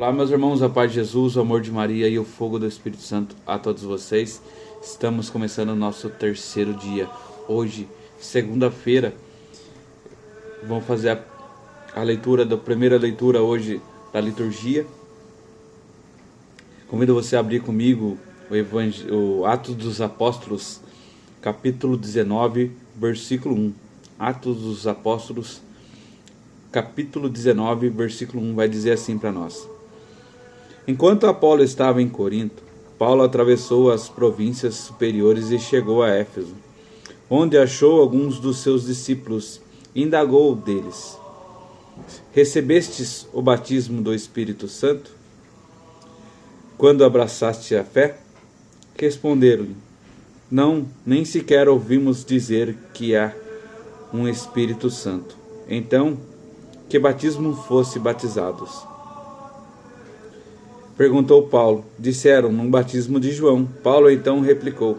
Olá, meus irmãos, a paz de Jesus, o amor de Maria e o fogo do Espírito Santo a todos vocês. Estamos começando o nosso terceiro dia. Hoje, segunda-feira, vamos fazer a leitura, da primeira leitura hoje da liturgia. Convido você a abrir comigo o Atos dos Apóstolos, capítulo 19, versículo 1. Atos dos Apóstolos, capítulo 19, versículo 1, vai dizer assim para nós. Enquanto Apolo estava em Corinto, Paulo atravessou as províncias superiores e chegou a Éfeso, onde achou alguns dos seus discípulos e indagou deles: recebestes o batismo do Espírito Santo quando abraçaste a fé? Responderam-lhe: não, nem sequer ouvimos dizer que há um Espírito Santo. Então, que batismo fosse batizados? Perguntou Paulo. Disseram: num batismo de João. Paulo então replicou: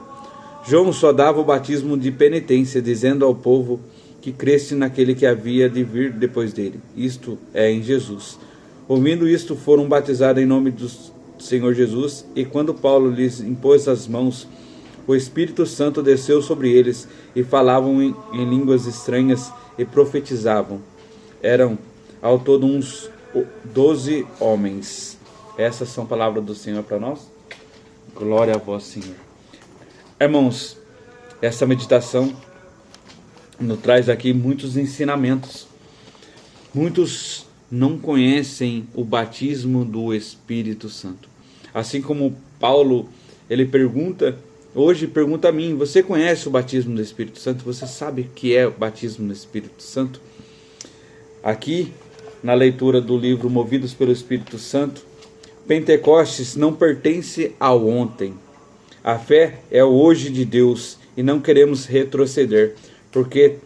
João só dava o batismo de penitência, dizendo ao povo que cresce naquele que havia de vir depois dele, isto é, em Jesus. Ouvindo isto, foram batizados em nome do Senhor Jesus, e quando Paulo lhes impôs as mãos, o Espírito Santo desceu sobre eles, e falavam em línguas estranhas e profetizavam. Eram ao todo uns 12 homens. Essas são palavras do Senhor para nós. Glória a vós, Senhor. Irmãos, essa meditação nos traz aqui muitos ensinamentos. Muitos não conhecem o batismo do Espírito Santo. Assim como Paulo, ele hoje pergunta a mim: você conhece o batismo do Espírito Santo? Você sabe o que é o batismo do Espírito Santo? Aqui, na leitura do livro Movidos pelo Espírito Santo, Pentecostes não pertence ao ontem. A fé é o hoje de Deus e não queremos retroceder, porque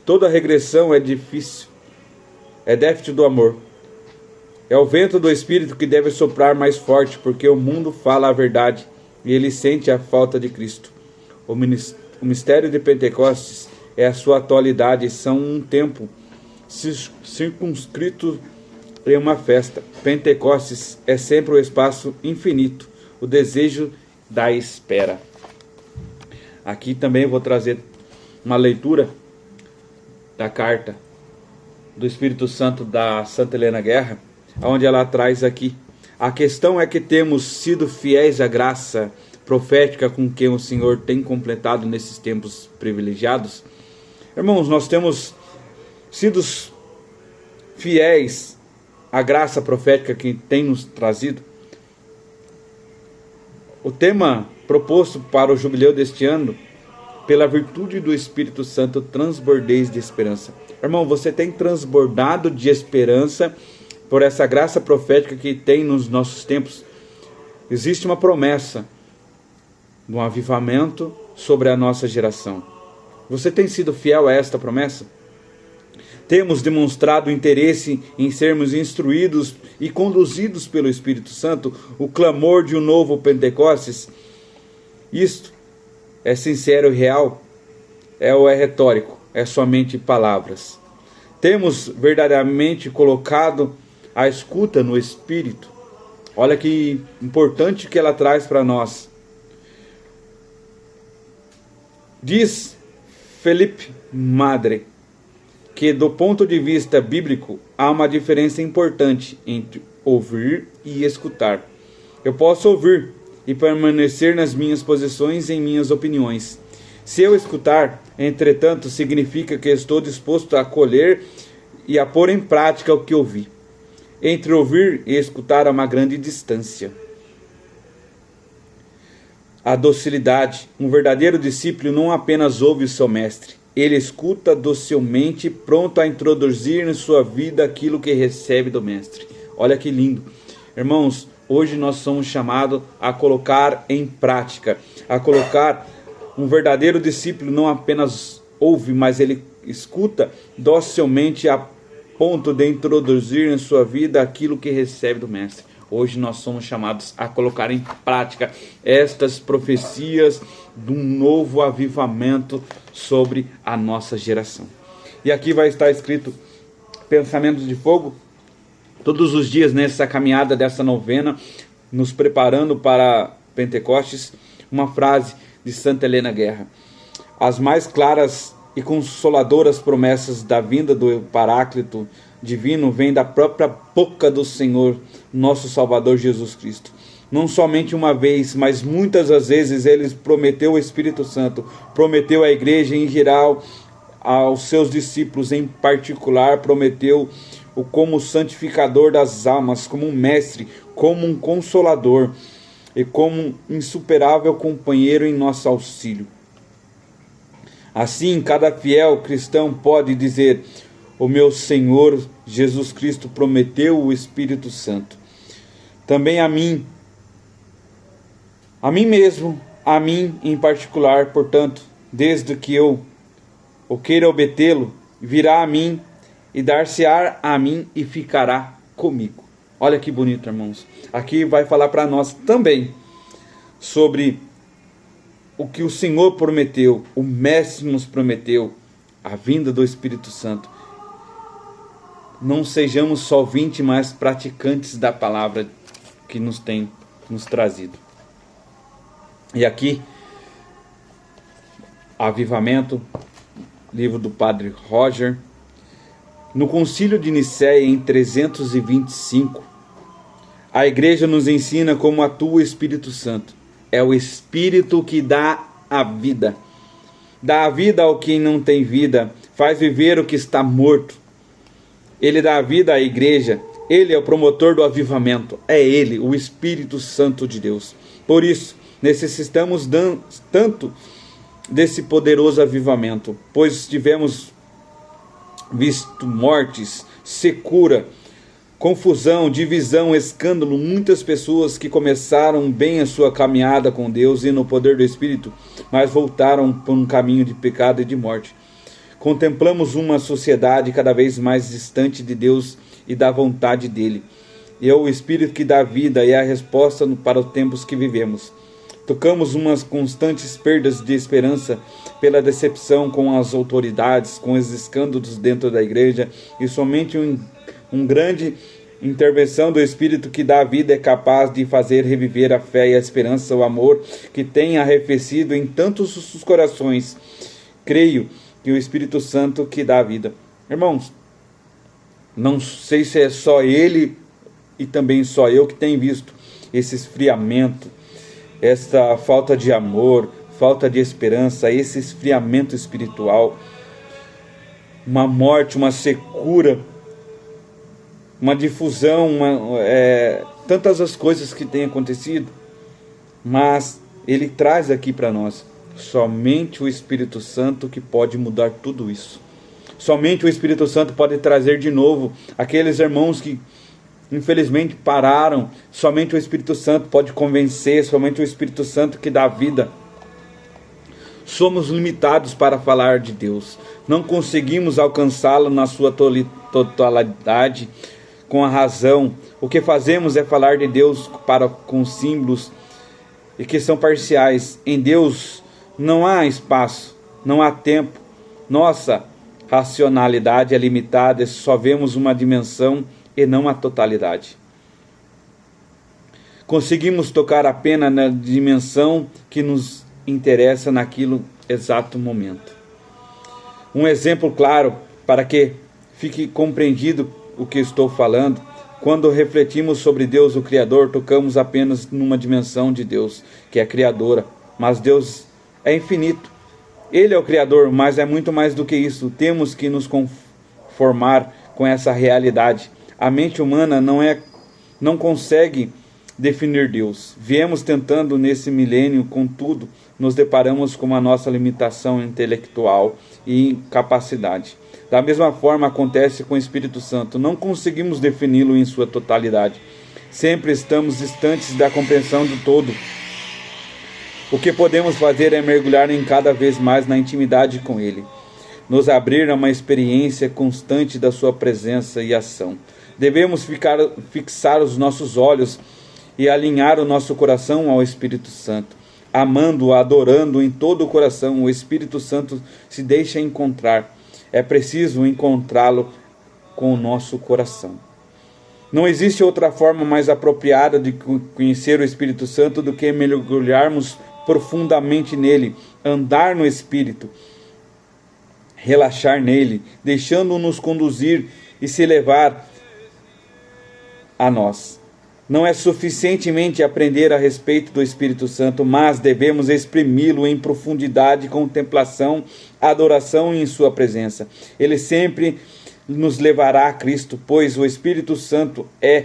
toda regressão é difícil, é déficit do amor. É o vento do Espírito que deve soprar mais forte, porque o mundo fala a verdade e ele sente a falta de Cristo. O mistério de Pentecostes é a sua atualidade, são um tempo circunscrito em uma festa. Pentecostes é sempre o espaço infinito, o desejo da espera. Aqui também vou trazer uma leitura da carta do Espírito Santo da Santa Helena Guerra, onde ela traz aqui: a questão é que temos sido fiéis à graça profética com que o Senhor tem completado nesses tempos privilegiados. Irmãos, nós temos sido fiéis à graça profética que tem nos trazido. O tema proposto para o jubileu deste ano: pela virtude do Espírito Santo, transbordeis de esperança. Irmão, você tem transbordado de esperança por essa graça profética que tem nos nossos tempos? Existe uma promessa de um avivamento sobre a nossa geração. Você tem sido fiel a esta promessa? Temos demonstrado interesse em sermos instruídos e conduzidos pelo Espírito Santo, o clamor de um novo Pentecostes? Isto é sincero e real? Ou é retórico? É somente palavras? Temos verdadeiramente colocado a escuta no Espírito? Olha que importante que ela traz para nós. Diz Felipe Madre que, do ponto de vista bíblico, há uma diferença importante entre ouvir e escutar. Eu posso ouvir e permanecer nas minhas posições e em minhas opiniões. Se eu escutar, entretanto, significa que estou disposto a acolher e a pôr em prática o que ouvi. Entre ouvir e escutar há uma grande distância. A docilidade. Um verdadeiro discípulo não apenas ouve o seu mestre, ele escuta docilmente, pronto a introduzir em sua vida aquilo que recebe do mestre. Olha que lindo. Irmãos, hoje nós somos chamados a colocar em prática, a colocar. Um verdadeiro discípulo não apenas ouve, mas ele escuta docilmente a ponto de introduzir em sua vida aquilo que recebe do mestre. Hoje nós somos chamados a colocar em prática estas profecias de um novo avivamento sobre a nossa geração. E aqui vai estar escrito: pensamentos de fogo todos os dias nessa caminhada dessa novena, nos preparando para Pentecostes, uma frase de Santa Helena Guerra: as mais claras e consoladoras promessas da vinda do Paráclito divino vêm da própria boca do Senhor, nosso Salvador Jesus Cristo. Não somente uma vez, mas muitas as vezes ele prometeu o Espírito Santo, prometeu à igreja em geral, aos seus discípulos em particular, prometeu o como santificador das almas, como um mestre, como um consolador e como um insuperável companheiro em nosso auxílio. Assim, cada fiel cristão pode dizer: o meu Senhor Jesus Cristo prometeu o Espírito Santo. Também a mim mesmo, a mim em particular, portanto, desde que eu o queira obtê-lo, virá a mim e dar-se-á a mim e ficará comigo. Olha que bonito, irmãos. Aqui vai falar para nós também sobre o que o Senhor prometeu, o Mestre nos prometeu, a vinda do Espírito Santo. Não sejamos só ouvintes, mas praticantes da palavra que nos tem nos trazido. E aqui, Avivamento, livro do Padre Roger, no Concílio de Nicéia em 325, a Igreja nos ensina como atua o Espírito Santo. É o Espírito que dá a vida. Dá a vida ao que não tem vida, faz viver o que está morto. Ele dá a vida à Igreja, ele é o promotor do avivamento, é ele, o Espírito Santo de Deus. Por isso, necessitamos tanto desse poderoso avivamento, pois tivemos visto mortes, secura, confusão, divisão, escândalo, muitas pessoas que começaram bem a sua caminhada com Deus e no poder do Espírito, mas voltaram por um caminho de pecado e de morte. Contemplamos uma sociedade cada vez mais distante de Deus e da vontade dele. E é o Espírito que dá vida e é a resposta para os tempos que vivemos. Tocamos umas constantes perdas de esperança pela decepção com as autoridades, com os escândalos dentro da igreja, e somente um grande intervenção do Espírito que dá vida é capaz de fazer reviver a fé e a esperança, o amor que tem arrefecido em tantos os corações. Creio que o Espírito Santo que dá vida. Irmãos, não sei se é só ele e também só eu que tenho visto esse esfriamento, essa falta de amor, falta de esperança, esse esfriamento espiritual, uma morte, uma secura, uma difusão, tantas as coisas que têm acontecido, mas ele traz aqui para nós, somente o Espírito Santo que pode mudar tudo isso. Somente o Espírito Santo pode trazer de novo aqueles irmãos que infelizmente pararam. Somente o Espírito Santo pode convencer, somente o Espírito Santo que dá vida. Somos limitados para falar de Deus, não conseguimos alcançá-lo na sua totalidade com a razão. O que fazemos é falar de Deus com símbolos e que são parciais. Em Deus não há espaço, não há tempo. Nossa racionalidade é limitada, só vemos uma dimensão e não a totalidade. Conseguimos tocar apenas na dimensão que nos interessa naquilo exato momento. Um exemplo claro para que fique compreendido o que estou falando: quando refletimos sobre Deus, o Criador, tocamos apenas numa dimensão de Deus, que é criadora, mas Deus é infinito. Ele é o Criador, mas é muito mais do que isso. Temos que nos conformar com essa realidade. A mente humana não consegue definir Deus. Viemos tentando nesse milênio, contudo, nos deparamos com a nossa limitação intelectual e incapacidade. Da mesma forma acontece com o Espírito Santo. Não conseguimos defini-lo em sua totalidade. Sempre estamos distantes da compreensão do todo. O que podemos fazer é mergulhar em cada vez mais na intimidade com Ele, nos abrir a uma experiência constante da sua presença e ação. Devemos fixar os nossos olhos e alinhar o nosso coração ao Espírito Santo. Amando, adorando em todo o coração, o Espírito Santo se deixa encontrar. É preciso encontrá-lo com o nosso coração. Não existe outra forma mais apropriada de conhecer o Espírito Santo do que mergulharmos profundamente nele, andar no Espírito, relaxar nele, deixando-nos conduzir e se levar a nós. Não é suficientemente aprender a respeito do Espírito Santo, mas devemos exprimi-lo em profundidade, contemplação, adoração em sua presença. Ele sempre nos levará a Cristo, pois o Espírito Santo é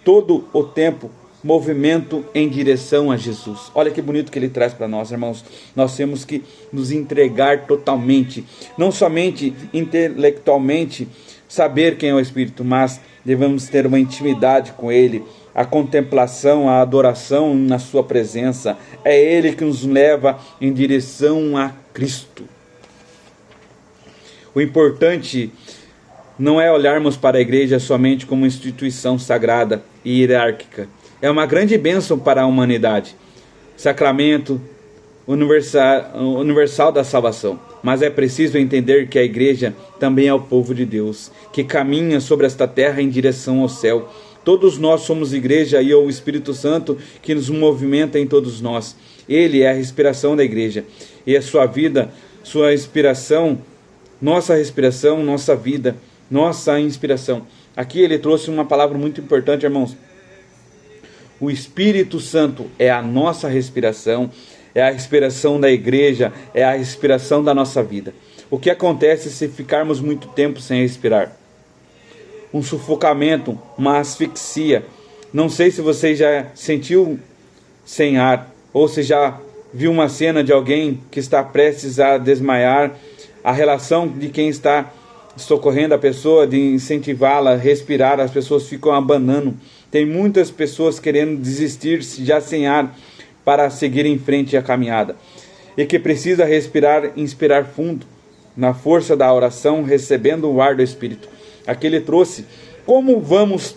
todo o tempo movimento em direção a Jesus. Olha que bonito que ele traz para nós, irmãos. Nós temos que nos entregar totalmente, não somente intelectualmente saber quem é o Espírito, mas devemos ter uma intimidade com ele, a contemplação, a adoração na sua presença. É ele que nos leva em direção a Cristo. O importante não é olharmos para a igreja somente como instituição sagrada e hierárquica. É uma grande bênção para a humanidade, sacramento universal da salvação. Mas é preciso entender que a igreja também é o povo de Deus, que caminha sobre esta terra em direção ao céu. Todos nós somos igreja e o Espírito Santo que nos movimenta em todos nós. Ele é a respiração da igreja. E a sua vida, sua inspiração, nossa respiração, nossa vida, nossa inspiração. Aqui ele trouxe uma palavra muito importante, irmãos. O Espírito Santo é a nossa respiração, é a respiração da igreja, é a respiração da nossa vida. O que acontece se ficarmos muito tempo sem respirar? Um sufocamento, uma asfixia. Não sei se você já sentiu sem ar, ou se já viu uma cena de alguém que está prestes a desmaiar. A relação de quem está socorrendo a pessoa, de incentivá-la a respirar, as pessoas ficam abanando. Tem muitas pessoas querendo desistir já sem ar para seguir em frente a caminhada. E que precisa respirar, inspirar fundo, na força da oração, recebendo o ar do Espírito. Aqui ele trouxe como vamos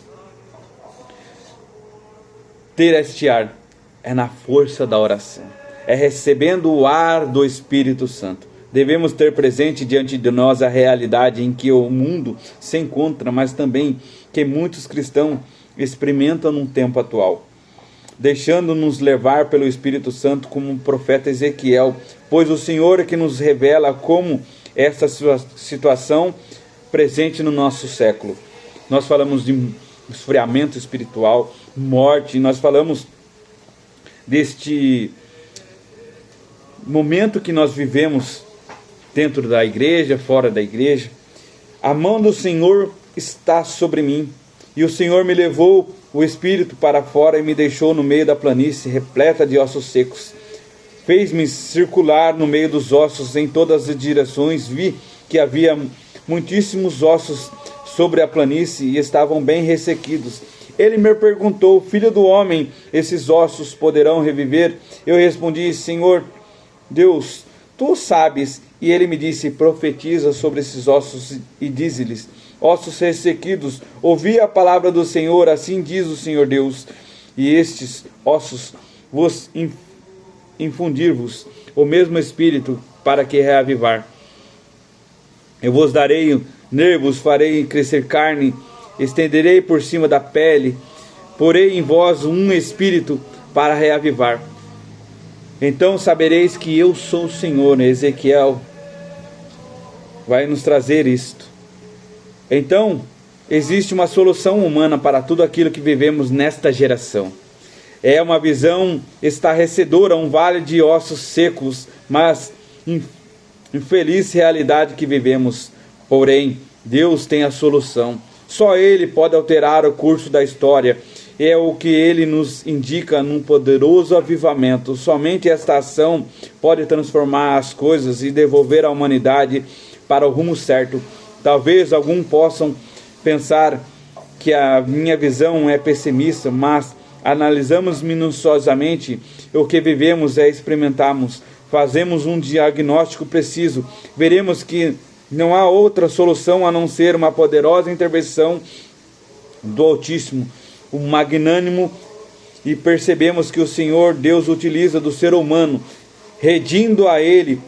ter este ar. É na força da oração. É recebendo o ar do Espírito Santo. Devemos ter presente diante de nós a realidade em que o mundo se encontra, mas também que muitos cristãos experimentam no tempo atual, deixando-nos levar pelo Espírito Santo como o profeta Ezequiel, pois o Senhor é que nos revela como essa situação presente no nosso século. Nós falamos de esfriamento espiritual, morte, nós falamos deste momento que nós vivemos dentro da igreja, fora da igreja. A mão do Senhor está sobre mim, e o Senhor me levou o espírito para fora e me deixou no meio da planície, repleta de ossos secos. Fez-me circular no meio dos ossos em todas as direções. Vi que havia muitíssimos ossos sobre a planície e estavam bem ressequidos. Ele me perguntou: filho do homem, esses ossos poderão reviver? Eu respondi: Senhor Deus, tu sabes. E ele me disse: profetiza sobre esses ossos e dize-lhes: ossos ressequidos, ouvi a palavra do Senhor, assim diz o Senhor Deus, e estes ossos vos infundir-vos o mesmo Espírito para que reavivar. Eu vos darei nervos, farei crescer carne, estenderei por cima da pele, porei em vós um Espírito para reavivar. Então sabereis que eu sou o Senhor. Ezequiel vai nos trazer isto. Então, existe uma solução humana para tudo aquilo que vivemos nesta geração. É uma visão estarrecedora, um vale de ossos secos, mas infeliz realidade que vivemos. Porém, Deus tem a solução. Só Ele pode alterar o curso da história. É o que Ele nos indica num poderoso avivamento. Somente esta ação pode transformar as coisas e devolver a humanidade para o rumo certo. Talvez alguns possam pensar que a minha visão é pessimista, mas analisamos minuciosamente o que vivemos e experimentamos. Fazemos um diagnóstico preciso. Veremos que não há outra solução a não ser uma poderosa intervenção do Altíssimo, o magnânimo, e percebemos que o Senhor Deus utiliza do ser humano, rendido a Ele,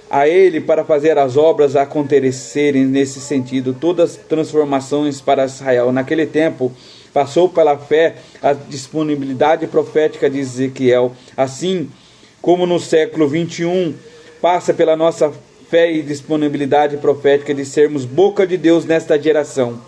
a Ele para fazer as obras acontecerem nesse sentido. Todas as transformações para Israel naquele tempo passou pela fé a disponibilidade profética de Ezequiel, assim como no século 21 passa pela nossa fé e disponibilidade profética de sermos boca de Deus nesta geração.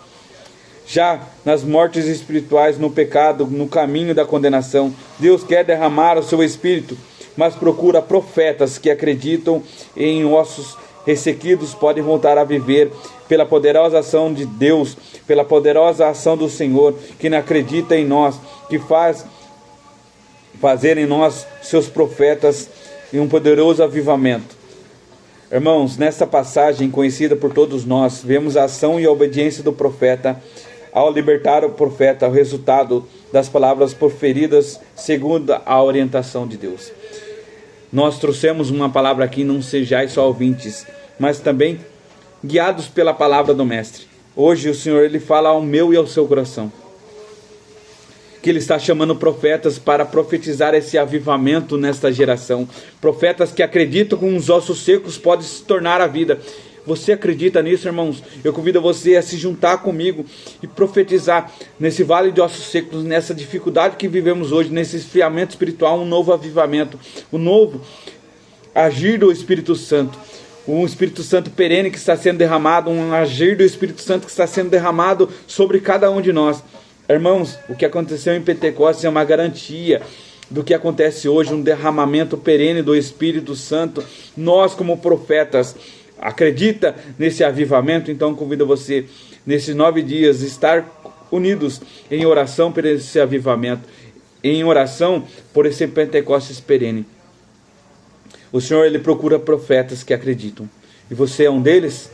Já nas mortes espirituais, no pecado, no caminho da condenação, Deus quer derramar o seu Espírito, mas procura profetas que acreditam em ossos ressequidos podem voltar a viver pela poderosa ação de Deus, pela poderosa ação do Senhor, que não acredita em nós, que fazer em nós, seus profetas, em um poderoso avivamento. Irmãos, nesta passagem conhecida por todos nós, vemos a ação e a obediência do profeta ao libertar o profeta, o resultado das palavras proferidas segundo a orientação de Deus. Nós trouxemos uma palavra aqui, não sejais só ouvintes, mas também guiados pela palavra do Mestre. Hoje o Senhor ele fala ao meu e ao seu coração, que Ele está chamando profetas para profetizar esse avivamento nesta geração. Profetas que acreditam que os ossos secos podem se tornar a vida. Você acredita nisso, irmãos? Eu convido você a se juntar comigo e profetizar nesse vale de ossos secos, nessa dificuldade que vivemos hoje, nesse esfriamento espiritual, um novo avivamento, um novo agir do Espírito Santo. Um Espírito Santo perene que está sendo derramado, um agir do Espírito Santo que está sendo derramado sobre cada um de nós. Irmãos, o que aconteceu em Pentecostes é uma garantia do que acontece hoje, um derramamento perene do Espírito Santo. Nós, como profetas, acredita nesse avivamento? Então convido você, nesses 9 dias, estar unidos em oração por esse avivamento, em oração por esse Pentecostes perene. O Senhor, Ele procura profetas que acreditam. E você é um deles?